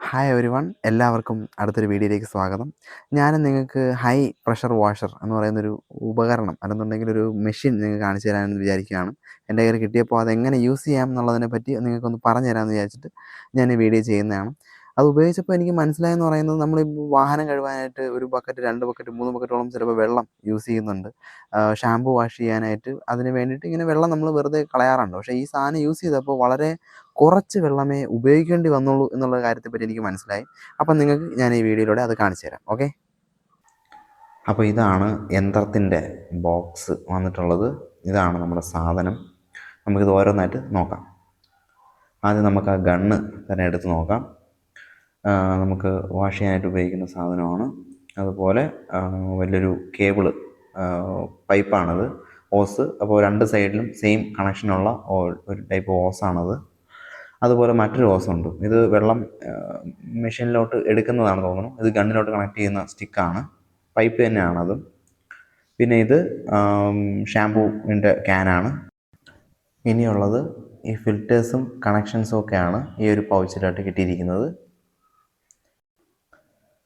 Hi everyone, എല്ലാവർക്കും അടുത്തൊരു വീഡിയോയിലേക്ക് സ്വാഗതം. ഞാൻ നിങ്ങൾക്ക് ഹൈ പ്രഷർ വാഷർ എന്ന് പറയുന്നൊരു ഉപകരണം അല്ലെന്നുണ്ടെങ്കിൽ ഒരു മെഷീൻ നിങ്ങൾക്ക് കാണിച്ചു തരാമെന്ന് വിചാരിക്കുകയാണ്. എൻ്റെ കയ്യിൽ കിട്ടിയപ്പോൾ അതെങ്ങനെ യൂസ് ചെയ്യാം എന്നുള്ളതിനെ പറ്റി നിങ്ങൾക്കൊന്ന് പറഞ്ഞു തരാമെന്ന് വിചാരിച്ചിട്ട് ഞാൻ ഈ വീഡിയോ ചെയ്യുന്നതാണ്. അത് ഉപയോഗിച്ചപ്പോൾ എനിക്ക് മനസ്സിലായെന്ന് പറയുന്നത്, നമ്മളിപ്പോൾ വാഹനം കഴുകാനായിട്ട് ഒരു ബക്കറ്റ്, 2 ബക്കറ്റ്, 3 ബക്കറ്റോളം ചിലപ്പോൾ വെള്ളം യൂസ് ചെയ്യുന്നുണ്ട്. ഷാമ്പു വാഷ് ചെയ്യാനായിട്ട് അതിന് വേണ്ടിയിട്ട് ഇങ്ങനെ വെള്ളം നമ്മൾ വെറുതെ കളയാറുണ്ട്. പക്ഷേ ഈ സാധനം യൂസ് ചെയ്തപ്പോൾ വളരെ കുറച്ച് വെള്ളമേ ഉപയോഗിക്കേണ്ടി വന്നുള്ളൂ എന്നുള്ള കാര്യത്തെപ്പറ്റി എനിക്ക് മനസ്സിലായി. അപ്പം നിങ്ങൾക്ക് ഞാൻ ഈ വീഡിയോയിലൂടെ അത് കാണിച്ചു തരാം. ഓക്കെ. അപ്പോൾ ഇതാണ് യന്ത്രത്തിൻ്റെ ബോക്സ് വന്നിട്ടുള്ളത്. ഇതാണ് നമ്മുടെ സാധനം. നമുക്കിത് ഓരോന്നായിട്ട് നോക്കാം. ആദ്യം നമുക്ക് ആ ഗണ്ണ് തന്നെ എടുത്ത് നോക്കാം. നമുക്ക് വാഷ് ചെയ്യാനായിട്ട് ഉപയോഗിക്കുന്ന സാധനമാണ്. അതുപോലെ വലിയൊരു കേബിള്, പൈപ്പാണത്, ഓസ്. അപ്പോൾ രണ്ട് സൈഡിലും സെയിം കണക്ഷനുള്ള ഒരു ടൈപ്പ് ഓസാണത്. അതുപോലെ മറ്റൊരു ഓസുണ്ട്. ഇത് വെള്ളം മെഷീനിലോട്ട് എടുക്കുന്നതാണെന്ന് തോന്നുന്നു. ഇത് ഗണ്ണിലോട്ട് കണക്ട് ചെയ്യുന്ന സ്റ്റിക്കാണ്, പൈപ്പ് തന്നെയാണത്. പിന്നെ ഇത് ഷാമ്പൂവിൻ്റെ ക്യാനാണ്. ഇനിയുള്ളത് ഈ ഫിൽറ്റേഴ്സും കണക്ഷൻസും ഒക്കെയാണ് ഈ ഒരു പൗച്ചിലായിട്ട് കിട്ടിയിരിക്കുന്നത്.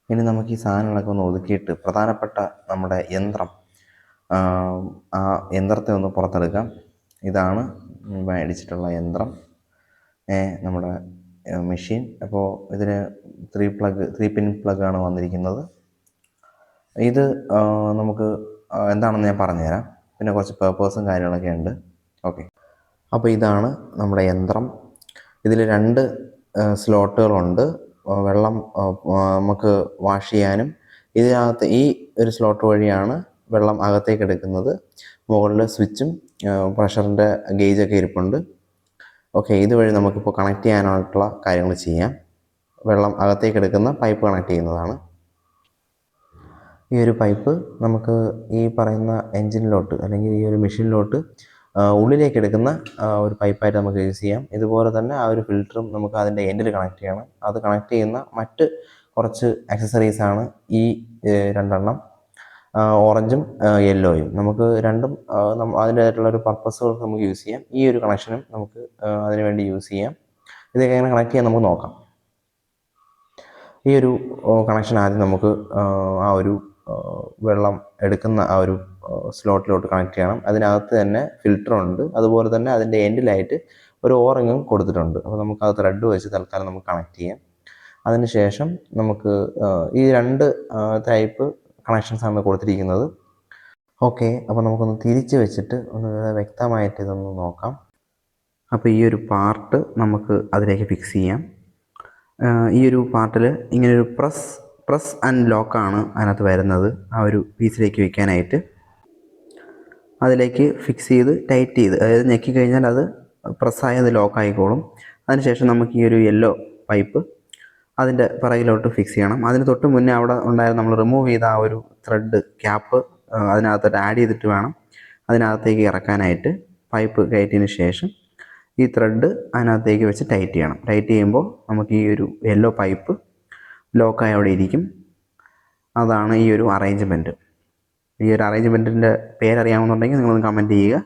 ഇനി നമുക്ക് ഈ സാധനങ്ങളൊക്കെ ഒന്ന് ഒതുക്കിയിട്ട് പ്രധാനപ്പെട്ട നമ്മുടെ യന്ത്രം, ആ യന്ത്രത്തെ ഒന്ന് പുറത്തെടുക്കാം. ഇതാണ് മേടിച്ചിട്ടുള്ള യന്ത്രം, നമ്മുടെ മെഷീൻ. അപ്പോൾ ഇതിന് 3 പിൻ പ്ലഗാണ് വന്നിരിക്കുന്നത്. ഇത് നമുക്ക് എന്താണെന്ന് ഞാൻ പറഞ്ഞുതരാം. പിന്നെ കുറച്ച് പേപ്പേഴ്സും കാര്യങ്ങളൊക്കെ ഉണ്ട്. ഓക്കെ. അപ്പോൾ ഇതാണ് നമ്മുടെ യന്ത്രം. ഇതിൽ 2 സ്ലോട്ടുകളുണ്ട്. വെള്ളം നമുക്ക് വാഷ് ചെയ്യാനും ഇതിനകത്ത് ഈ ഒരു സ്ലോട്ട് വഴിയാണ് വെള്ളം അകത്തേക്ക് എടുക്കുന്നത്. മുകളിൽ സ്വിച്ചും പ്രഷറിൻ്റെ ഗേജൊക്കെ ഇരിപ്പുണ്ട്. ഓക്കെ. ഇതുവഴി നമുക്കിപ്പോൾ കണക്ട് ചെയ്യാനായിട്ടുള്ള കാര്യങ്ങൾ ചെയ്യാം. വെള്ളം അകത്തേക്ക് എടുക്കുന്ന പൈപ്പ് കണക്ട് ചെയ്യുന്നതാണ്. ഈ ഒരു പൈപ്പ് നമുക്ക് ഈ പറയുന്ന എൻജിനിലോട്ട് അല്ലെങ്കിൽ ഈ ഒരു മെഷീനിലോട്ട് ഉള്ളിലേക്ക് എടുക്കുന്ന ഒരു പൈപ്പായിട്ട് നമുക്ക് യൂസ് ചെയ്യാം. ഇതുപോലെ തന്നെ ആ ഒരു ഫിൽറ്ററും നമുക്ക് അതിൻ്റെ എൻഡിൽ കണക്ട് ചെയ്യണം. അത് കണക്ട് ചെയ്യുന്ന മറ്റ് കുറച്ച് ആക്സസറീസാണ് ഈ 2 ഓറഞ്ചും യെല്ലോയും. നമുക്ക് രണ്ടും അതിൻ്റെതായിട്ടുള്ളൊരു പർപ്പസുകൾക്ക് നമുക്ക് യൂസ് ചെയ്യാം. ഈ ഒരു കണക്ഷനും നമുക്ക് അതിനു വേണ്ടി യൂസ് ചെയ്യാം. ഇതൊക്കെ എങ്ങനെ കണക്ട് ചെയ്യാൻ നമുക്ക് നോക്കാം. ഈ ഒരു കണക്ഷൻ ആദ്യം നമുക്ക് ആ ഒരു വെള്ളം എടുക്കുന്ന ആ ഒരു സ്ലോട്ടിലോട്ട് കണക്ട് ചെയ്യണം. അതിനകത്ത് തന്നെ ഫിൽറ്ററുണ്ട്. അതുപോലെ തന്നെ അതിൻ്റെ എൻഡിലായിട്ട് ഒരു ഓറിങ്ങും കൊടുത്തിട്ടുണ്ട്. അപ്പോൾ നമുക്ക് ആ ത്രെഡ് വെച്ച് തൽക്കാലം നമുക്ക് കണക്ട് ചെയ്യാം. അതിനുശേഷം നമുക്ക് ഈ 2 ടൈപ്പ് കണക്ഷൻസാണ് കൊടുത്തിരിക്കുന്നത്. ഓക്കെ. അപ്പോൾ നമുക്കൊന്ന് തിരിച്ച് വെച്ചിട്ട് ഒന്ന് വ്യക്തമായിട്ട് ഇതൊന്ന് നോക്കാം. അപ്പോൾ ഈ ഒരു പാർട്ട് നമുക്ക് അതിലേക്ക് ഫിക്സ് ചെയ്യാം. ഈ ഒരു പാർട്ടിൽ ഇങ്ങനൊരു പ്രസ് ആൻഡ് ലോക്കാണ് അതിനകത്ത് വരുന്നത്. ആ ഒരു പീസിലേക്ക് വയ്ക്കാനായിട്ട് അതിലേക്ക് ഫിക്സ് ചെയ്ത് ടൈറ്റ് ചെയ്ത്, അതായത് ഞെക്കി കഴിഞ്ഞാൽ അത് പ്രസ്സായി അത് ലോക്കായിക്കോളും. അതിനുശേഷം നമുക്ക് ഈ ഒരു യെല്ലോ പൈപ്പ് അതിൻ്റെ പിറകിലോട്ട് ഫിക്സ് ചെയ്യണം. അതിന് തൊട്ട് മുന്നേ അവിടെ ഉണ്ടായിരുന്ന നമ്മൾ റിമൂവ് ചെയ്ത ആ ഒരു ത്രെഡ് ക്യാപ്പ് അതിനകത്തോട്ട് ആഡ് ചെയ്തിട്ട് വേണം അതിനകത്തേക്ക് ഇറക്കാനായിട്ട്. പൈപ്പ് കയറ്റിയതിന് ശേഷം ഈ ത്രെഡ് അതിനകത്തേക്ക് വെച്ച് ടൈറ്റ് ചെയ്യണം. ടൈറ്റ് ചെയ്യുമ്പോൾ നമുക്ക് ഈ ഒരു യെല്ലോ പൈപ്പ് ലോക്കായി അവിടെ ഇരിക്കും. അതാണ് ഈ ഒരു അറേഞ്ച്മെൻറ്റ്. ഈ ഒരു അറേഞ്ച്മെൻറ്റിൻ്റെ പേരറിയാമെന്നുണ്ടെങ്കിൽ നിങ്ങളൊന്ന് കമൻറ്റ് ചെയ്യുക.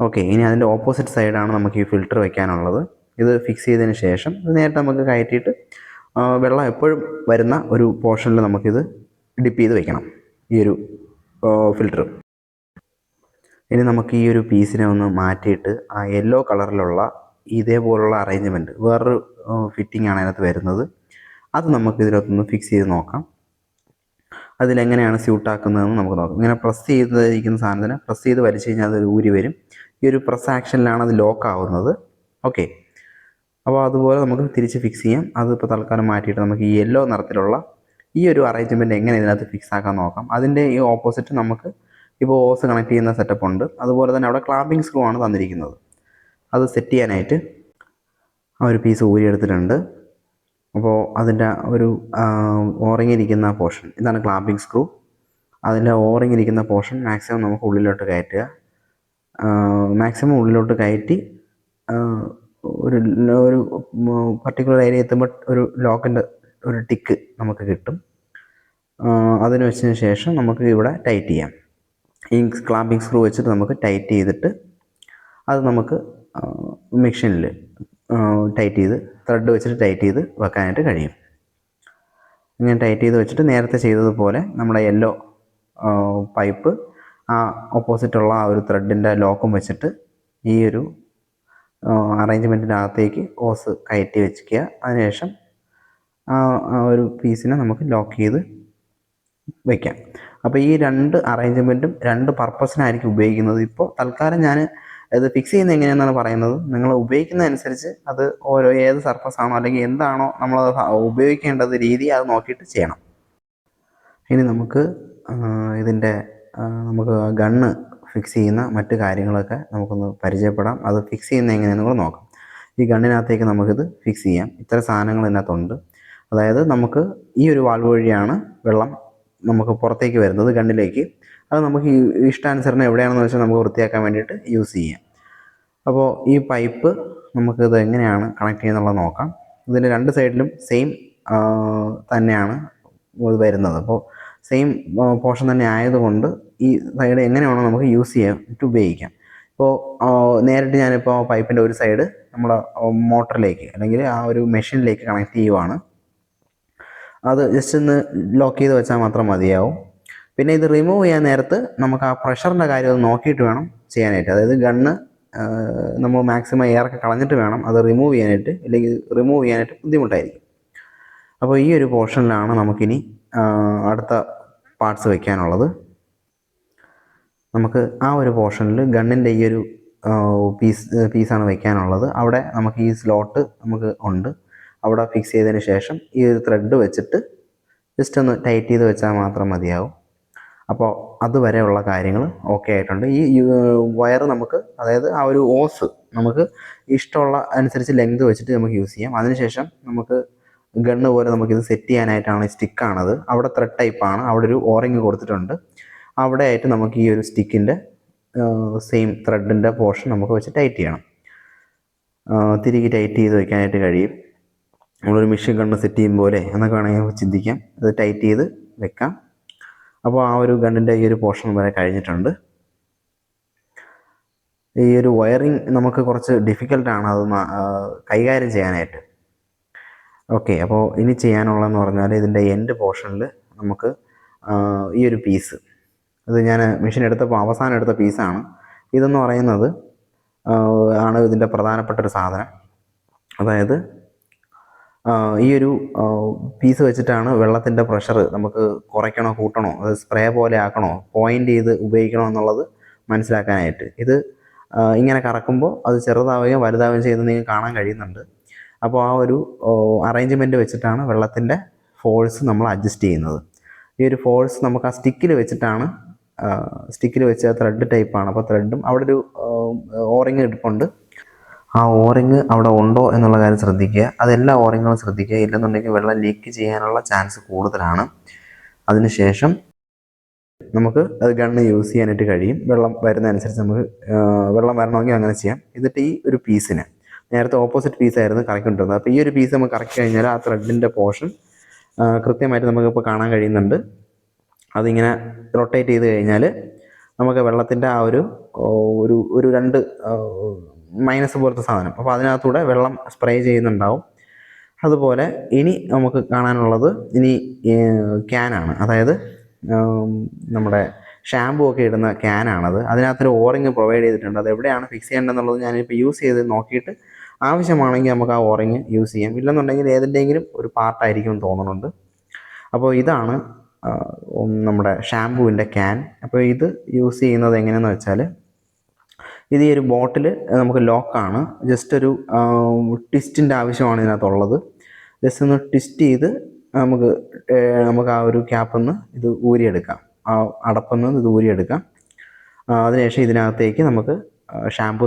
ഓക്കെ. ഇനി അതിൻ്റെ ഓപ്പോസിറ്റ് സൈഡാണ് നമുക്ക് ഈ ഫിൽറ്റർ വയ്ക്കാനുള്ളത്. ഇത് ഫിക്സ് ചെയ്തതിന് ശേഷം ഇത് നേരിട്ട് നമുക്ക് കയറ്റിയിട്ട് വെള്ളം എപ്പോഴും വരുന്ന ഒരു പോർഷനിൽ നമുക്കിത് ഡിപ്പ് ചെയ്ത് വെക്കണം, ഈ ഒരു ഫിൽറ്റർ. ഇനി നമുക്ക് ഈ ഒരു പീസിനെ ഒന്ന് മാറ്റിയിട്ട് ആ യെല്ലോ കളറിലുള്ള ഇതേപോലുള്ള അറേഞ്ച്മെൻറ്റ്, വേറൊരു ഫിറ്റിംഗ് ആണ് അതിനകത്ത് വരുന്നത്, അത് നമുക്ക് ഇതിനകത്തൊന്ന് ഫിക്സ് ചെയ്ത് നോക്കാം. അതിലെങ്ങനെയാണ് സ്യൂട്ടാക്കുന്നതെന്ന് നമുക്ക് നോക്കാം. ഇങ്ങനെ പ്രസ് ചെയ്തിരിക്കുന്ന സാധനത്തിന് പ്രസ് ചെയ്ത് വലിച്ചു കഴിഞ്ഞാൽ അത് ഊരി വരും. ഈ ഒരു പ്രസ് ആക്ഷനിലാണ് അത് ലോക്ക് ആവുന്നത്. ഓക്കെ. അപ്പോൾ അതുപോലെ നമുക്ക് തിരിച്ച് ഫിക്സ് ചെയ്യാം. അതിപ്പോൾ തൽക്കാലം മാറ്റിയിട്ട് നമുക്ക് ഈ യെല്ലോ നിറത്തിലുള്ള ഈ ഒരു അറേഞ്ച്മെൻറ്റ് എങ്ങനെ ഇതിനകത്ത് ഫിക്സ് ആക്കാൻ നോക്കാം. അതിൻ്റെ ഈ ഓപ്പോസിറ്റ് നമുക്ക് ഇപ്പോൾ ഓസ് കണക്ട് ചെയ്യുന്ന സെറ്റപ്പ് ഉണ്ട്. അതുപോലെ തന്നെ അവിടെ ക്ലാമ്പിംഗ് സ്ക്രൂ ആണ് തന്നിരിക്കുന്നത്. അത് സെറ്റ് ചെയ്യാനായിട്ട് ആ ഒരു പീസ് ഊരിയെടുത്തിട്ടുണ്ട്. അപ്പോൾ അതിൻ്റെ ഒരു ഓറിങ്ങിരിക്കുന്ന പോർഷൻ, ഇതാണ് ക്ലാമ്പിംഗ് സ്ക്രൂ. അതിൻ്റെ ഓറിങ്ങിരിക്കുന്ന പോർഷൻ മാക്സിമം നമുക്ക് ഉള്ളിലോട്ട് കയറ്റുക. മാക്സിമം ഉള്ളിലോട്ട് കയറ്റി ഒരു പർട്ടിക്കുലർ ഏരിയ എത്തുമ്പോൾ ഒരു ലോക്കിൻ്റെ ഒരു ടിക്ക് നമുക്ക് കിട്ടും. അതിന് വെച്ചതിന് ശേഷം നമുക്ക് ഇവിടെ ടൈറ്റ് ചെയ്യാം. ഈ ക്ലാമ്പിംഗ് സ്ക്രൂ വെച്ചിട്ട് നമുക്ക് ടൈറ്റ് ചെയ്തിട്ട് അത് നമുക്ക് മെഷീനിൽ ടൈറ്റ് ചെയ്ത് ത്രെഡ് വെച്ചിട്ട് ടൈറ്റ് ചെയ്ത് വെക്കാനായിട്ട് കഴിയും. ഇങ്ങനെ ടൈറ്റ് ചെയ്ത് വെച്ചിട്ട് നേരത്തെ ചെയ്തതുപോലെ നമ്മുടെ യെല്ലോ പൈപ്പ് ആ ഓപ്പോസിറ്റുള്ള ആ ഒരു ത്രെഡിൻ്റെ ലോക്കും വെച്ചിട്ട് ഈ ഒരു അറേഞ്ച്മെൻറ്റിനകത്തേക്ക് ഓസ് കയറ്റി വെച്ചിരിക്കുക. അതിനുശേഷം ആ ഒരു പീസിനെ നമുക്ക് ലോക്ക് ചെയ്ത് വയ്ക്കാം. അപ്പോൾ ഈ രണ്ട് അറേഞ്ച്മെൻറ്റും രണ്ട് പർപ്പസിനായിരിക്കും ഉപയോഗിക്കുന്നത്. ഇപ്പോൾ തൽക്കാലം ഞാൻ ഇത് ഫിക്സ് ചെയ്യുന്നത് എങ്ങനെയാണെന്നാണ് പറയുന്നത്. നിങ്ങൾ ഉപയോഗിക്കുന്നതനുസരിച്ച് അത് ഓരോ ഏത് സർഫസ് ആണോ അല്ലെങ്കിൽ എന്താണോ നമ്മൾ ഉപയോഗിക്കേണ്ടത് രീതി അത് നോക്കിയിട്ട് ചെയ്യണം. ഇനി നമുക്ക് ഇതിൻ്റെ നമുക്ക് ഗണ്ണ് ഫിക്സ് ചെയ്യുന്ന മറ്റു കാര്യങ്ങളൊക്കെ നമുക്കൊന്ന് പരിചയപ്പെടാം. അത് ഫിക്സ് ചെയ്യുന്നത് എങ്ങനെയാണെന്ന് കൂടെ നോക്കാം. ഈ ഗണ്ണിനകത്തേക്ക് നമുക്കിത് ഫിക്സ് ചെയ്യാം. ഇത്ര സാധനങ്ങൾ ഇതിനകത്തുണ്ട്. അതായത് നമുക്ക് ഈ ഒരു വാൽവ് വഴിയാണ് വെള്ളം നമുക്ക് പുറത്തേക്ക് വരുന്നത് ഗണ്ണിലേക്ക്. അത് നമുക്ക് ഇഷ്ടാനുസരണം എവിടെയാണെന്ന് വെച്ചാൽ നമുക്ക് വൃത്തിയാക്കാൻ വേണ്ടിയിട്ട് യൂസ് ചെയ്യാം. അപ്പോൾ ഈ പൈപ്പ് നമുക്കിത് എങ്ങനെയാണ് കണക്ട് ചെയ്യുന്നുള്ളത് നോക്കാം. ഇതിൻ്റെ രണ്ട് സൈഡിലും സെയിം തന്നെയാണ് ഇത് വരുന്നത്. അപ്പോൾ സെയിം പോർഷൻ തന്നെ ആയതുകൊണ്ട് ഈ സൈഡ് എങ്ങനെയാണോ നമുക്ക് യൂസ് ചെയ്യാൻ ഉപയോഗിക്കാം. ഇപ്പോൾ നേരിട്ട് ഞാനിപ്പോൾ പൈപ്പിൻ്റെ ഒരു സൈഡ് നമ്മുടെ മോട്ടറിലേക്ക് അല്ലെങ്കിൽ ആ ഒരു മെഷീനിലേക്ക് കണക്ട് ചെയ്യുവാണ്. അത് ജസ്റ്റ് ഒന്ന് ലോക്ക് ചെയ്ത് വെച്ചാൽ മാത്രം മതിയാവും. പിന്നെ ഇത് റിമൂവ് ചെയ്യാൻ നേരത്ത് നമുക്ക് ആ പ്രഷറിൻ്റെ കാര്യം ഒന്ന് നോക്കിയിട്ട് വേണം ചെയ്യാനായിട്ട്. അതായത് ഗണ്ണ് നമ്മൾ മാക്സിമം എയറൊക്കെ കളഞ്ഞിട്ട് വേണം അത് റിമൂവ് ചെയ്യാനായിട്ട്, ഇല്ലെങ്കിൽ റിമൂവ് ചെയ്യാനായിട്ട് ബുദ്ധിമുട്ടായിരിക്കും. അപ്പോൾ ഈ ഒരു പോർഷനിലാണ് നമുക്കിനി അടുത്ത പാർട്സ് വയ്ക്കാനുള്ളത്. നമുക്ക് ആ ഒരു പോർഷനിൽ ഗണ്ണിൻ്റെ ഈ ഒരു പീസാണ് വയ്ക്കാനുള്ളത്. അവിടെ നമുക്ക് ഈ സ്ലോട്ട് നമുക്ക് ഉണ്ട്. അവിടെ ഫിക്സ് ചെയ്തതിന് ശേഷം ഈ ഒരു ത്രെഡ് വെച്ചിട്ട് ജസ്റ്റ് ഒന്ന് ടൈറ്റ് ചെയ്ത് വെച്ചാൽ മാത്രം മതിയാവും. അപ്പോൾ അതുവരെയുള്ള കാര്യങ്ങൾ ഓക്കെ ആയിട്ടുണ്ട്. ഈ വയർ നമുക്ക്, അതായത് ആ ഒരു ഓസ് നമുക്ക് ഇഷ്ടമുള്ള അനുസരിച്ച് ലെങ്ത് വെച്ചിട്ട് നമുക്ക് യൂസ് ചെയ്യാം. അതിനുശേഷം നമുക്ക് ഗണ്ണ് പോലെ നമുക്കിത് സെറ്റ് ചെയ്യാനായിട്ടാണ് സ്റ്റിക്കാണത്. അവിടെ ത്രെഡ് ടൈപ്പാണ്. അവിടെ ഒരു ഓറിങ് കൊടുത്തിട്ടുണ്ട്. അവിടെ ആയിട്ട് നമുക്ക് ഈ ഒരു സ്റ്റിക്കിൻ്റെ സെയിം ത്രെഡിൻ്റെ പോർഷൻ നമുക്ക് വെച്ച് ടൈറ്റ് ചെയ്യണം. തിരികെ ടൈറ്റ് ചെയ്ത് വയ്ക്കാനായിട്ട് കഴിയും. നമ്മളൊരു മെഷീൻ ഗണ്ണ് സെറ്റ് ചെയ്യും പോലെ എന്നൊക്കെ വേണമെങ്കിൽ ചിന്തിക്കാം. അത് ടൈറ്റ് ചെയ്ത് വെക്കാം. അപ്പോൾ ആ ഒരു ഗണ്ണിൻ്റെ ഈ ഒരു പോർഷൻ വരെ കഴിഞ്ഞിട്ടുണ്ട്. ഈ ഒരു വയറിങ് നമുക്ക് കുറച്ച് ഡിഫിക്കൽട്ടാണ് അത് കൈകാര്യം ചെയ്യാനായിട്ട്. ഓക്കെ, അപ്പോൾ ഇനി ചെയ്യാനുള്ളതെന്ന് പറഞ്ഞാൽ ഇതിൻ്റെ എൻഡ് പോർഷനിൽ നമുക്ക് ഈ ഒരു പീസ്, ഇത് ഞാൻ മെഷീൻ എടുത്തപ്പോൾ അവസാനം എടുത്ത പീസാണ്. ഇതെന്ന് പറയുന്നത് ആണ് ഇതിൻ്റെ പ്രധാനപ്പെട്ട ഒരു സാധനം. അതായത് ഈ ഒരു പീസ് വെച്ചിട്ടാണ് വെള്ളത്തിൻ്റെ പ്രഷർ നമുക്ക് കുറയ്ക്കണോ കൂട്ടണോ, അത് സ്പ്രേ പോലെ ആക്കണോ, പോയിൻ്റ് ചെയ്ത് ഉപയോഗിക്കണോ എന്നുള്ളത് മനസ്സിലാക്കാനായിട്ട്. ഇത് ഇങ്ങനെ കറക്കുമ്പോൾ അത് ചെറുതാവുകയും വലുതാവുകയും ചെയ്യുന്നത് നിങ്ങൾക്ക് കാണാൻ കഴിയുന്നുണ്ട്. അപ്പോൾ ആ ഒരു അറേഞ്ച്മെൻറ്റ് വെച്ചിട്ടാണ് വെള്ളത്തിൻ്റെ ഫോഴ്സ് നമ്മൾ അഡ്ജസ്റ്റ് ചെയ്യുന്നത്. ഈ ഒരു ഫോഴ്സ് നമുക്ക് ആ സ്റ്റിക്കിൽ വെച്ചിട്ടാണ്, സ്റ്റിക്കിൽ വെച്ച ത്രെഡ് ടൈപ്പാണ്. അപ്പോൾ ത്രെഡും അവിടെ ഒരു ഓറിങ് ഇരിപ്പുണ്ട്. ആ ഓറിങ് അവിടെ ഉണ്ടോ എന്നുള്ള കാര്യം ശ്രദ്ധിക്കുക. അതെല്ലാ ഓറിങ്ങുകളും ശ്രദ്ധിക്കുക. ഇല്ലെന്നുണ്ടെങ്കിൽ വെള്ളം ലീക്ക് ചെയ്യാനുള്ള ചാൻസ് കൂടുതലാണ്. അതിനുശേഷം നമുക്ക് അത് ഗണ്ണ് യൂസ് ചെയ്യാനായിട്ട് കഴിയും. വെള്ളം വരുന്നതനുസരിച്ച് നമുക്ക് വെള്ളം വരണമെങ്കിൽ അങ്ങനെ ചെയ്യാം. എന്നിട്ട് ഈ ഒരു പീസിന്, നേരത്തെ ഓപ്പോസിറ്റ് പീസായിരുന്നു കറക്കിക്കൊണ്ടിരുന്നത്. അപ്പോൾ ഈ ഒരു പീസ് നമുക്ക് കറക്കി കഴിഞ്ഞാൽ ആ ത്രെഡിൻ്റെ പോർഷൻ കൃത്യമായിട്ട് നമുക്കിപ്പോൾ കാണാൻ കഴിയുന്നുണ്ട്. അതിങ്ങനെ റൊട്ടേറ്റ് ചെയ്ത് കഴിഞ്ഞാൽ നമുക്ക് വെള്ളത്തിൻ്റെ ആ ഒരു രണ്ട് മൈനസ് പോലത്തെ സാധനം, അപ്പോൾ അതിനകത്തൂടെ വെള്ളം സ്പ്രേ ചെയ്യുന്നുണ്ടാവും. അതുപോലെ ഇനി നമുക്ക് കാണാനുള്ളത് ഇനി ക്യാനാണ്. അതായത് നമ്മുടെ ഷാമ്പൂ ഒക്കെ ഇടുന്ന ക്യാനാണത്. അതിനകത്തൊരു ഓറിങ് പ്രൊവൈഡ് ചെയ്തിട്ടുണ്ട്. അത് എവിടെയാണ് ഫിക്സ് ചെയ്യേണ്ടതെന്നുള്ളത് ഞാനിപ്പോൾ യൂസ് ചെയ്ത് നോക്കിയിട്ട് ആവശ്യമാണെങ്കിൽ നമുക്ക് ആ ഓറിങ് യൂസ് ചെയ്യാം. ഇല്ലെന്നുണ്ടെങ്കിൽ ഏതിൻ്റെയെങ്കിലും ഒരു പാർട്ടായിരിക്കും തോന്നുന്നുണ്ട്. അപ്പോൾ ഇതാണ് നമ്മുടെ ഷാമ്പൂവിൻ്റെ ക്യാൻ. അപ്പോൾ ഇത് യൂസ് ചെയ്യുന്നത് എങ്ങനെയാണെന്ന് വെച്ചാൽ, ഇത് ഈ ഒരു ബോട്ടിൽ നമുക്ക് ലോക്കാണ്. ജസ്റ്റ് ഒരു ട്വിസ്റ്റിൻ്റെ ആവശ്യമാണ് ഇതിനകത്തുള്ളത്. ജസ്റ്റ് ഒന്ന് ട്വിസ്റ്റ് ചെയ്ത് നമുക്ക് ആ ഒരു ക്യാപ്പിൽ നിന്ന് ഇത് ഊരിയെടുക്കാം. ആ അടപ്പിൽ നിന്ന് ഇത് ഊരിയെടുക്കാം. അതിനുശേഷം ഇതിനകത്തേക്ക് നമുക്ക് ഷാമ്പു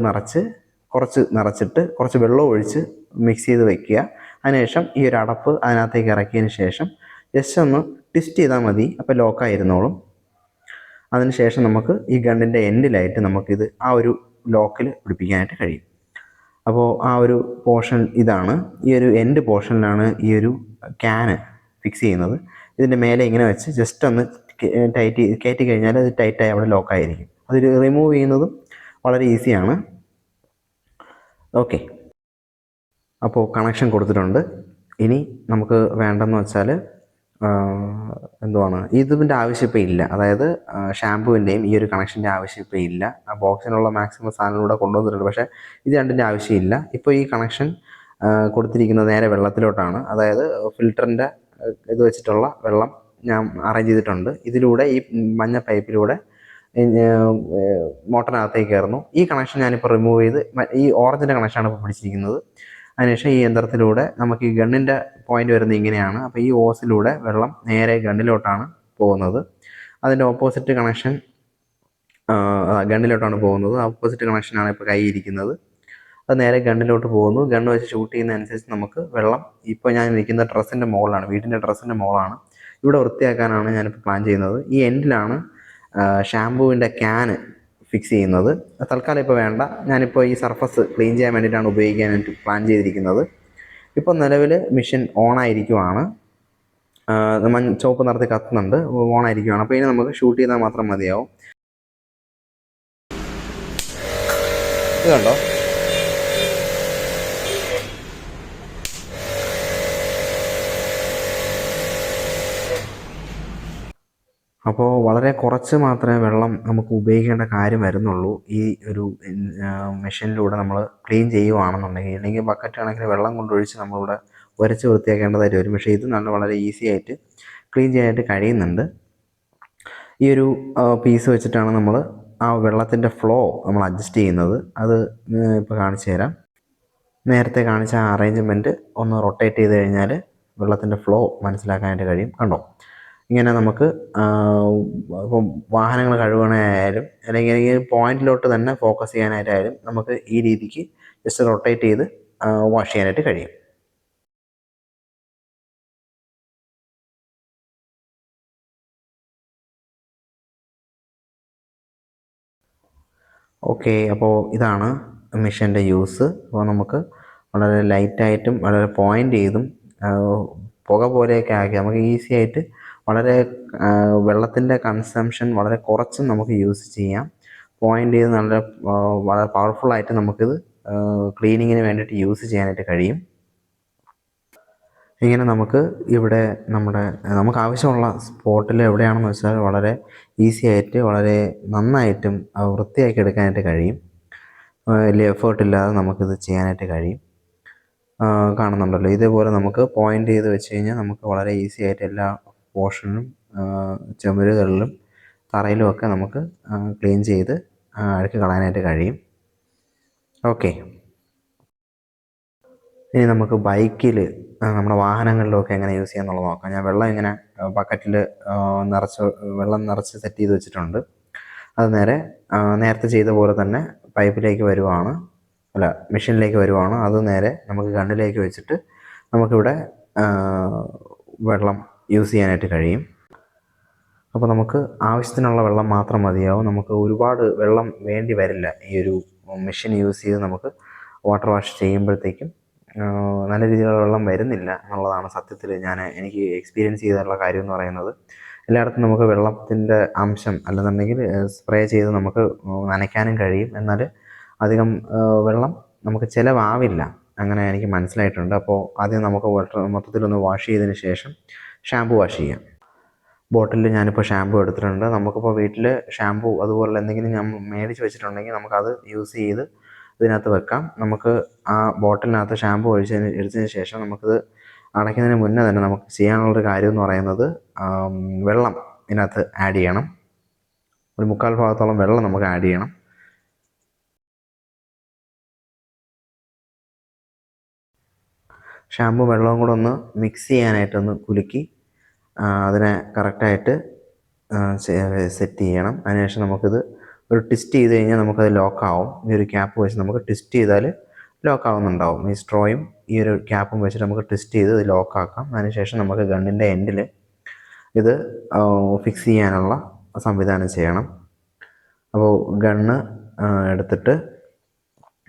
നിറച്ചിട്ട് കുറച്ച് വെള്ളം ഒഴിച്ച് മിക്സ് ചെയ്ത് വയ്ക്കുക. അതിനുശേഷം ഈ ഒരു അടപ്പ് അതിനകത്തേക്ക് ഇറക്കിയതിന് ശേഷം ജസ്റ്റ് ഒന്ന് ട്വിസ്റ്റ് ചെയ്താൽ മതി. അപ്പോൾ ലോക്കായിരുന്നോളും. അതിനുശേഷം നമുക്ക് ഈ ഗണ്ണിൻ്റെ എൻഡിലായിട്ട് നമുക്കിത് ആ ഒരു ലോക്കിൽ പിടിപ്പിക്കാനായിട്ട് കഴിയും. അപ്പോൾ ആ ഒരു പോർഷൻ ഇതാണ്. ഈ ഒരു എൻഡ് പോർഷനിലാണ് ഈ ഒരു ക്യാന് ഫിക്സ് ചെയ്യുന്നത്. ഇതിൻ്റെ മേലെ ഇങ്ങനെ വെച്ച് ജസ്റ്റ് ഒന്ന് കയറ്റി കഴിഞ്ഞാൽ അത് ടൈറ്റായി അവിടെ ലോക്കായിരിക്കും. അത് റിമൂവ് ചെയ്യുന്നതും വളരെ ഈസിയാണ്. ഓക്കെ, അപ്പോൾ കണക്ഷൻ കൊടുത്തിട്ടുണ്ട്. ഇനി നമുക്ക് വേണ്ടെന്ന് വെച്ചാൽ എന്തുവാണ്, ഇതിൻ്റെ ആവശ്യം ഇപ്പോൾ ഇല്ല. അതായത് ഷാമ്പുവിൻ്റെയും ഈ ഒരു കണക്ഷൻ്റെ ആവശ്യം ഇപ്പോൾ ഇല്ല. ആ ബോക്സിനുള്ള മാക്സിമം സാധനങ്ങളിലൂടെ കൊണ്ടുവന്നിട്ടുണ്ട്. പക്ഷേ ഇത് രണ്ടിൻ്റെ ആവശ്യമില്ല. ഇപ്പോൾ ഈ കണക്ഷൻ കൊടുത്തിരിക്കുന്നത് നേരെ വെള്ളത്തിലോട്ടാണ്. അതായത് ഫിൽറ്ററിൻ്റെ ഇത് വെച്ചിട്ടുള്ള വെള്ളം ഞാൻ അറേഞ്ച് ചെയ്തിട്ടുണ്ട്. ഇതിലൂടെ ഈ മഞ്ഞ പൈപ്പിലൂടെ മോട്ടറിനകത്തേക്ക് കയറുന്നു. ഈ കണക്ഷൻ ഞാനിപ്പോൾ റിമൂവ് ചെയ്ത് ഈ ഓറഞ്ചിൻ്റെ കണക്ഷനാണ് ഇപ്പോൾ പിടിച്ചിരിക്കുന്നത്. അതിനുശേഷം ഈ യന്ത്രത്തിലൂടെ നമുക്ക് ഈ ഗണ്ണിൻ്റെ പോയിന്റ് വരുന്നത് ഇങ്ങനെയാണ്. അപ്പോൾ ഈ ഓസിലൂടെ വെള്ളം നേരെ ഗണ്ണിലോട്ടാണ് പോകുന്നത്. അതിൻ്റെ ഓപ്പോസിറ്റ് കണക്ഷൻ ഗണ്ണിലോട്ടാണ് പോകുന്നത്. ഓപ്പോസിറ്റ് കണക്ഷനാണ് ഇപ്പോൾ കൈയിരിക്കുന്നത്. അത് നേരെ ഗണ്ണിലോട്ട് പോകുന്നു. ഗണ്ണ് വെച്ച് ഷൂട്ട് ചെയ്യുന്നതനുസരിച്ച് നമുക്ക് വെള്ളം, ഇപ്പോൾ ഞാൻ നിൽക്കുന്ന ടെറസിൻ്റെ മുകളിലാണ്, വീടിൻ്റെ ടെറസിൻ്റെ മുകളാണ്. ഇവിടെ വൃത്തിയാക്കാനാണ് ഞാനിപ്പോൾ പ്ലാൻ ചെയ്യുന്നത്. ഈ എൻഡിലാണ് ഷാമ്പുവിൻ്റെ ക്യാന് ഫിക്സ് ചെയ്യുന്നത്. തൽക്കാലം ഇപ്പോൾ വേണ്ട. ഞാനിപ്പോൾ ഈ സർഫസ് ക്ലീൻ ചെയ്യാൻ വേണ്ടിയിട്ടാണ് ഉപയോഗിക്കാനായിട്ട് പ്ലാൻ ചെയ്തിരിക്കുന്നത്. ഇപ്പോൾ നിലവിൽ മെഷീൻ ഓണായിരിക്കുവാണ്. ചുവപ്പ് നിറത്തിൽ കത്തുന്നുണ്ട്, ഓണായിരിക്കുവാണ്. അപ്പോൾ ഇനി നമുക്ക് ഷൂട്ട് ചെയ്താൽ മാത്രം മതിയാവും. ഇത് കണ്ടോ, അപ്പോൾ വളരെ കുറച്ച് മാത്രമേ വെള്ളം നമുക്ക് ഉപയോഗിക്കേണ്ട കാര്യം വരുന്നുള്ളൂ ഈ ഒരു മെഷീനിലൂടെ നമ്മൾ ക്ലീൻ ചെയ്യുകയാണെന്നുണ്ടെങ്കിൽ. അല്ലെങ്കിൽ ബക്കറ്റ് കണക്കിന് വെള്ളം കൊണ്ടൊഴിച്ച് നമ്മളിവിടെ ഉരച്ച് വൃത്തിയാക്കേണ്ടതായിട്ട് വരും. പക്ഷേ ഇത് വളരെ ഈസി ആയിട്ട് ക്ലീൻ ചെയ്യാനായിട്ട് കഴിയുന്നുണ്ട്. ഈ ഒരു പീസ് വെച്ചിട്ടാണ് നമ്മൾ ആ വെള്ളത്തിൻ്റെ ഫ്ലോ നമ്മൾ അഡ്ജസ്റ്റ് ചെയ്യുന്നത്. അത് ഇപ്പോൾ കാണിച്ചു തരാം. നേരത്തെ കാണിച്ച ആ അറേഞ്ച്മെൻറ്റ് ഒന്ന് റൊട്ടേറ്റ് ചെയ്ത് കഴിഞ്ഞാൽ വെള്ളത്തിൻ്റെ ഫ്ലോ മനസ്സിലാക്കാനായിട്ട് കഴിയും. കണ്ടോ, ഇങ്ങനെ നമുക്ക് ഇപ്പം വാഹനങ്ങൾ കഴുകണമായാലും അല്ലെങ്കിൽ ഈ പോയിന്റിലോട്ട് തന്നെ ഫോക്കസ് ചെയ്യാനായിട്ടായാലും നമുക്ക് ഈ രീതിക്ക് ജസ്റ്റ് റൊട്ടേറ്റ് ചെയ്ത് വാഷ് ചെയ്യാനായിട്ട് കഴിയും. ഓക്കെ, അപ്പോൾ ഇതാണ് മെഷീൻ്റെ യൂസ്. അപ്പോൾ നമുക്ക് വളരെ ലൈറ്റായിട്ടും വളരെ പോയിൻ്റ് ചെയ്തും പുക പോലെയൊക്കെ ആക്കി നമുക്ക് ഈസി ആയിട്ട് വളരെ വെള്ളത്തിൻ്റെ കൺസംഷൻ വളരെ കുറച്ചും നമുക്ക് യൂസ് ചെയ്യാം. പോയിൻ്റ് ചെയ്ത് വളരെ പവർഫുള്ളായിട്ട് നമുക്കിത് ക്ലീനിങ്ങിന് വേണ്ടിയിട്ട് യൂസ് ചെയ്യാനായിട്ട് കഴിയും. ഇങ്ങനെ നമുക്ക് ഇവിടെ നമുക്ക് ആവശ്യമുള്ള സ്പോട്ടിൽ എവിടെയാണെന്ന് വെച്ചാൽ വളരെ ഈസി ആയിട്ട് വളരെ നന്നായിട്ടും വൃത്തിയാക്കി എടുക്കാനായിട്ട് കഴിയും. വലിയ എഫേർട്ടില്ലാതെ നമുക്കിത് ചെയ്യാനായിട്ട് കഴിയും. കാണുന്നുണ്ടല്ലോ, ഇതേപോലെ നമുക്ക് പോയിൻ്റ് ചെയ്ത് വെച്ച് കഴിഞ്ഞാൽ നമുക്ക് വളരെ ഈസി ആയിട്ട് എല്ലാ പോർഷനും ചുമരുകളിലും തറയിലും ഒക്കെ നമുക്ക് ക്ലീൻ ചെയ്ത് അഴുക്ക് കളയാനായിട്ട് കഴിയും. ഓക്കെ, ഇനി നമുക്ക് ബൈക്കിൽ നമ്മുടെ വാഹനങ്ങളിലൊക്കെ എങ്ങനെ യൂസ് ചെയ്യാമെന്നുള്ളത് നോക്കാം. ഞാൻ വെള്ളം ഇങ്ങനെ ബക്കറ്റിൽ വെള്ളം നിറച്ച് സെറ്റ് ചെയ്ത് വെച്ചിട്ടുണ്ട്. അത് നേരത്തെ ചെയ്ത പോലെ തന്നെ പൈപ്പിലേക്ക് വരുവാണ്, മെഷീനിലേക്ക് വരുവാണ്. അത് നേരെ നമുക്ക് ഗണ്ണിലേക്ക് വെച്ചിട്ട് നമുക്കിവിടെ വെള്ളം യൂസ് ചെയ്യാനായിട്ട് കഴിയും. അപ്പോൾ നമുക്ക് ആവശ്യത്തിനുള്ള വെള്ളം മാത്രം മതിയാവും. നമുക്ക് ഒരുപാട് വെള്ളം വേണ്ടി വരില്ല. ഈ ഒരു മെഷീൻ യൂസ് ചെയ്ത് നമുക്ക് വാട്ടർ വാഷ് ചെയ്യുമ്പോഴത്തേക്കും നല്ല രീതിയിലുള്ള വെള്ളം വരുന്നില്ല എന്നുള്ളതാണ് സത്യത്തിൽ എനിക്ക് എക്സ്പീരിയൻസ് ചെയ്തിട്ടുള്ള കാര്യം എന്ന് പറയുന്നത്. എല്ലായിടത്തും നമുക്ക് വെള്ളത്തിൻ്റെ അംശം അല്ലെന്നുണ്ടെങ്കിൽ സ്പ്രേ ചെയ്ത് നമുക്ക് നനയ്ക്കാനും കഴിയും. എന്നാൽ അധികം വെള്ളം നമുക്ക് ചിലവാവില്ല, അങ്ങനെ എനിക്ക് മനസ്സിലായിട്ടുണ്ട്. അപ്പോൾ ആദ്യം നമുക്ക് മൊത്തത്തിലൊന്ന് വാഷ് ചെയ്തതിന് ശേഷം ഷാമ്പു വാഷ് ചെയ്യാം. ബോട്ടിലിൽ ഞാനിപ്പോൾ ഷാമ്പു എടുത്തിട്ടുണ്ട്. നമുക്കിപ്പോൾ വീട്ടിൽ ഷാമ്പു അതുപോലെ എന്തെങ്കിലും ഞാൻ മേടിച്ച് വെച്ചിട്ടുണ്ടെങ്കിൽ നമുക്കത് യൂസ് ചെയ്ത് ഇതിനകത്ത് വെക്കാം. നമുക്ക് ആ ബോട്ടിലിനകത്ത് ഷാമ്പു എടുത്തതിന് ശേഷം നമുക്കിത് അടയ്ക്കുന്നതിന് മുന്നേ തന്നെ നമുക്ക് ചെയ്യാനുള്ളൊരു കാര്യം എന്ന് പറയുന്നത് വെള്ളം ഇതിനകത്ത് ആഡ് ചെയ്യണം. ഒരു 3/4 ഭാഗത്തോളം വെള്ളം നമുക്ക് ആഡ് ചെയ്യണം. ഷാമ്പു വെള്ളവും കൂടെ ഒന്ന് മിക്സ് ചെയ്യാനായിട്ടൊന്ന് കുലുക്കി അതിനെ കറക്റ്റായിട്ട് സെറ്റ് ചെയ്യണം. അതിനുശേഷം നമുക്കിത് ഒരു ട്വിസ്റ്റ് ചെയ്ത് കഴിഞ്ഞാൽ നമുക്കത് ലോക്കാവും. ഈ ഒരു ക്യാപ്പ് വെച്ച് നമുക്ക് ട്വിസ്റ്റ് ചെയ്താൽ ലോക്കാവുന്നുണ്ടാവും. ഈ സ്ട്രോയും ഈ ഒരു ക്യാപ്പും വെച്ചിട്ട് നമുക്ക് ട്വിസ്റ്റ് ചെയ്ത് ഇത് ലോക്കാക്കാം. അതിനുശേഷം നമുക്ക് ഗണ്ണിൻ്റെ എൻഡിൽ ഇത് ഫിക്സ് ചെയ്യാനുള്ള സംവിധാനം ചെയ്യണം. അപ്പോൾ ഗണ്ണ് എടുത്തിട്ട്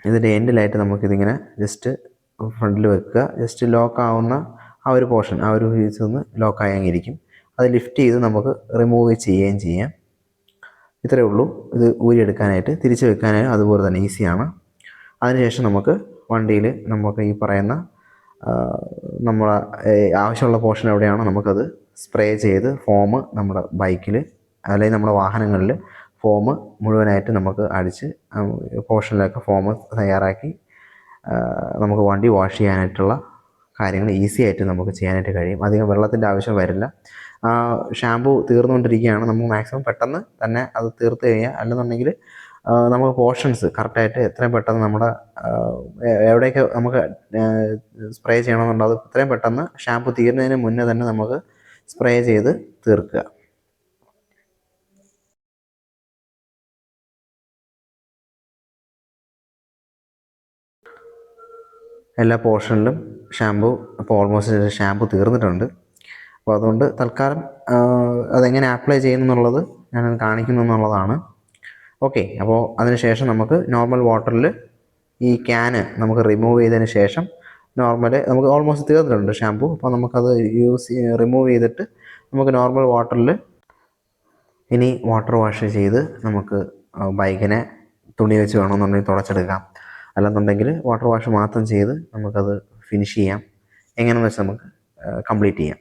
ഇതിൻ്റെ എൻഡിലായിട്ട് നമുക്കിതിങ്ങനെ ജസ്റ്റ് ഫ്രണ്ടിൽ വെക്കുക. ജസ്റ്റ് ലോക്കാവുന്ന ആ ഒരു പോർഷൻ, ആ ഒരു പീസ് ഒന്ന് ലോക്കായി അങ്ങിരിക്കും. അത് ലിഫ്റ്റ് ചെയ്ത് നമുക്ക് റിമൂവ് ചെയ്യുകയും ചെയ്യാം. ഇത്രയേ ഉള്ളൂ. ഇത് ഊരിയെടുക്കാനായിട്ട്. തിരിച്ച് വെക്കാനായിട്ട് അതുപോലെ തന്നെ ഈസിയാണ്. അതിനുശേഷം നമുക്ക് വണ്ടിയിൽ നമുക്ക് ഈ പറയുന്ന നമ്മളെ ആവശ്യമുള്ള പോർഷൻ എവിടെയാണോ നമുക്കത് സ്പ്രേ ചെയ്ത് ഫോം നമ്മുടെ ബൈക്കിൽ അല്ലെങ്കിൽ നമ്മുടെ വാഹനങ്ങളിൽ ഫോം മുഴുവനായിട്ട് നമുക്ക് അടിച്ച് പോർഷനിലൊക്കെ ഫോം തയ്യാറാക്കി നമുക്ക് വണ്ടി വാഷ് ചെയ്യാനായിട്ടുള്ള കാര്യങ്ങൾ ഈസി ആയിട്ട് നമുക്ക് ചെയ്യാനായിട്ട് കഴിയും. അധികം വെള്ളത്തിൻ്റെ ആവശ്യം വരില്ല. ഷാമ്പു തീർന്നുകൊണ്ടിരിക്കുകയാണ്, നമുക്ക് മാക്സിമം പെട്ടെന്ന് തന്നെ അത് തീർത്ത് കഴിഞ്ഞാൽ, അല്ലെന്നുണ്ടെങ്കിൽ നമുക്ക് പോർഷൻസ് കറക്റ്റായിട്ട് എത്രയും പെട്ടെന്ന് നമ്മുടെ എവിടെയൊക്കെ നമുക്ക് സ്പ്രേ ചെയ്യണമെന്നുണ്ടോ അത് എത്രയും പെട്ടെന്ന് ഷാമ്പു തീരുന്നതിന് മുന്നേ തന്നെ നമുക്ക് സ്പ്രേ ചെയ്ത് തീർക്കുക. എല്ലാ പോർഷനിലും ഷാമ്പു ഇപ്പോൾ ഓൾമോസ്റ്റ് ഷാമ്പു തീർന്നിട്ടുണ്ട്. അപ്പോൾ അതുകൊണ്ട് തൽക്കാലം അതെങ്ങനെ അപ്ലൈ ചെയ്യുമെന്നുള്ളത് ഞാനത് കാണിക്കുന്നു എന്നുള്ളതാണ്. ഓക്കെ, അപ്പോൾ അതിനുശേഷം നമുക്ക് നോർമൽ വാട്ടറിൽ ഈ ക്യാന് നമുക്ക് റിമൂവ് ചെയ്തതിന് ശേഷം നമുക്ക് ഓൾമോസ്റ്റ് തീർന്നിട്ടുണ്ട് ഷാമ്പു. അപ്പോൾ നമുക്കത് റിമൂവ് ചെയ്തിട്ട് നമുക്ക് നോർമൽ വാട്ടറിൽ ഇനി വാട്ടർ വാഷ് ചെയ്ത് നമുക്ക് ബൈക്കിനെ തുണി വെച്ച് വേണമെന്നുണ്ടെങ്കിൽ തുടച്ചെടുക്കാം. അല്ലെന്നുണ്ടെങ്കിൽ വാട്ടർ വാഷ് മാത്രം ചെയ്ത് നമുക്കത് ഫിനിഷ് ചെയ്യാം. എങ്ങനെയെന്ന് വെച്ചാൽ നമുക്ക് കംപ്ലീറ്റ് ചെയ്യാം.